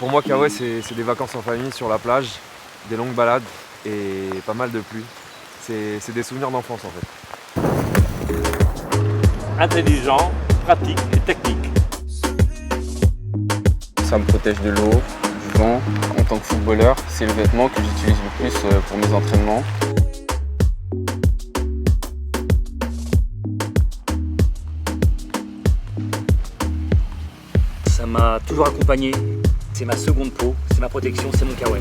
Pour moi, Kaoué, c'est des vacances en famille sur la plage, des longues balades et pas mal de pluie. C'est des souvenirs d'enfance en fait. Intelligent, pratique et technique. Ça me protège de l'eau, du vent. En tant que footballeur, c'est le vêtement que j'utilise le plus pour mes entraînements. Ça m'a toujours accompagné. C'est ma seconde peau, c'est ma protection, c'est mon Kaoué.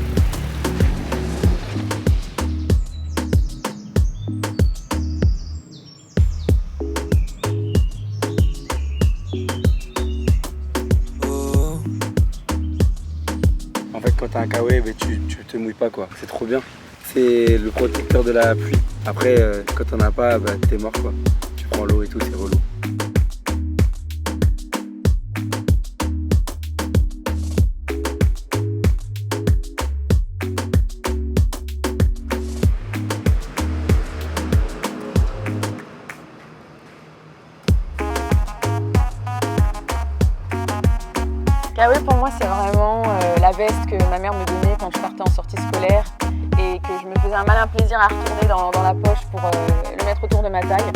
En fait, quand t'as un Kaoué, tu te mouilles pas quoi. C'est trop bien. C'est le protecteur de la pluie. Après, quand t'en as pas, t'es mort quoi. Tu prends l'eau et tout, c'est relou. Kaoué pour moi c'est vraiment la veste que ma mère me donnait quand je partais en sortie scolaire et que je me faisais un malin plaisir à retourner dans la poche pour le mettre autour de ma taille.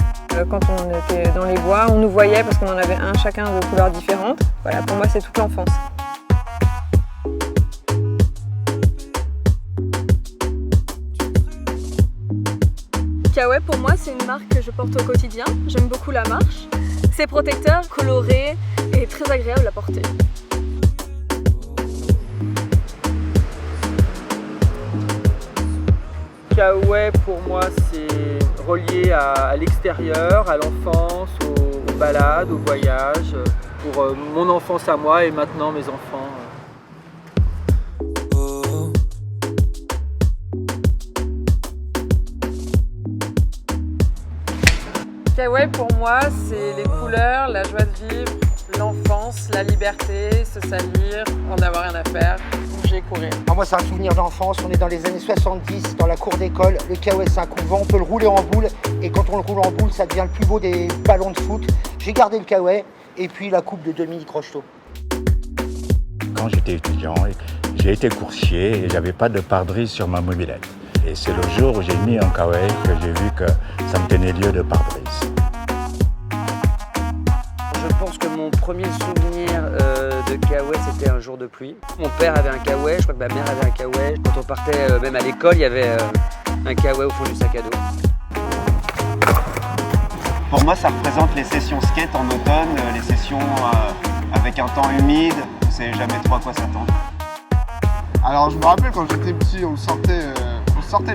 Quand on était dans les bois, on nous voyait parce qu'on en avait un chacun de couleurs différentes. Voilà, pour moi c'est toute l'enfance. Kaoué pour moi c'est une marque que je porte au quotidien, j'aime beaucoup la marche. C'est protecteur, coloré et très agréable à porter. Kaoué pour moi c'est relié à l'extérieur, à l'enfance, aux balades, aux voyages, pour mon enfance à moi et maintenant mes enfants. Kaoué pour moi c'est les couleurs, la joie de vivre, l'enfance, la liberté, se salir, en avoir rien à faire, bouger, courir. Moi c'est un souvenir d'enfance, on est dans les années 70, dans la cour d'école, le Kaoué c'est un coup de vent, on peut le rouler en boule et quand on le roule en boule ça devient le plus beau des ballons de foot. J'ai gardé le Kaoué et puis la coupe de Dominique Rocheteau. Quand j'étais étudiant, j'ai été coursier et j'avais pas de pare-brise sur ma mobilette. Et c'est le jour où j'ai mis un Kaoué que j'ai vu que ça me tenait lieu de pare-brise. Je pense que mon premier souvenir de Kaoué, c'était un jour de pluie. Mon père avait un Kaoué, je crois que ma mère avait un Kaoué. Quand on partait même à l'école, il y avait un Kaoué au fond du sac à dos. Pour moi, ça représente les sessions skate en automne, les sessions avec un temps humide, on ne sait jamais trop à quoi s'attendre. Alors je me rappelle quand j'étais petit, on sortait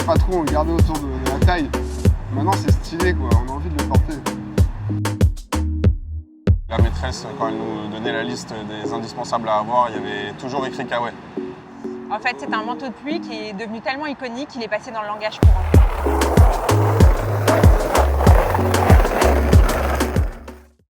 pas trop, on le gardait autour de la taille. Maintenant c'est stylé quoi, on a envie de le porter. La maîtresse, quand elle nous donnait la liste des indispensables à avoir, il y avait toujours écrit Kaoué. En fait, c'est un manteau de pluie qui est devenu tellement iconique qu'il est passé dans le langage courant.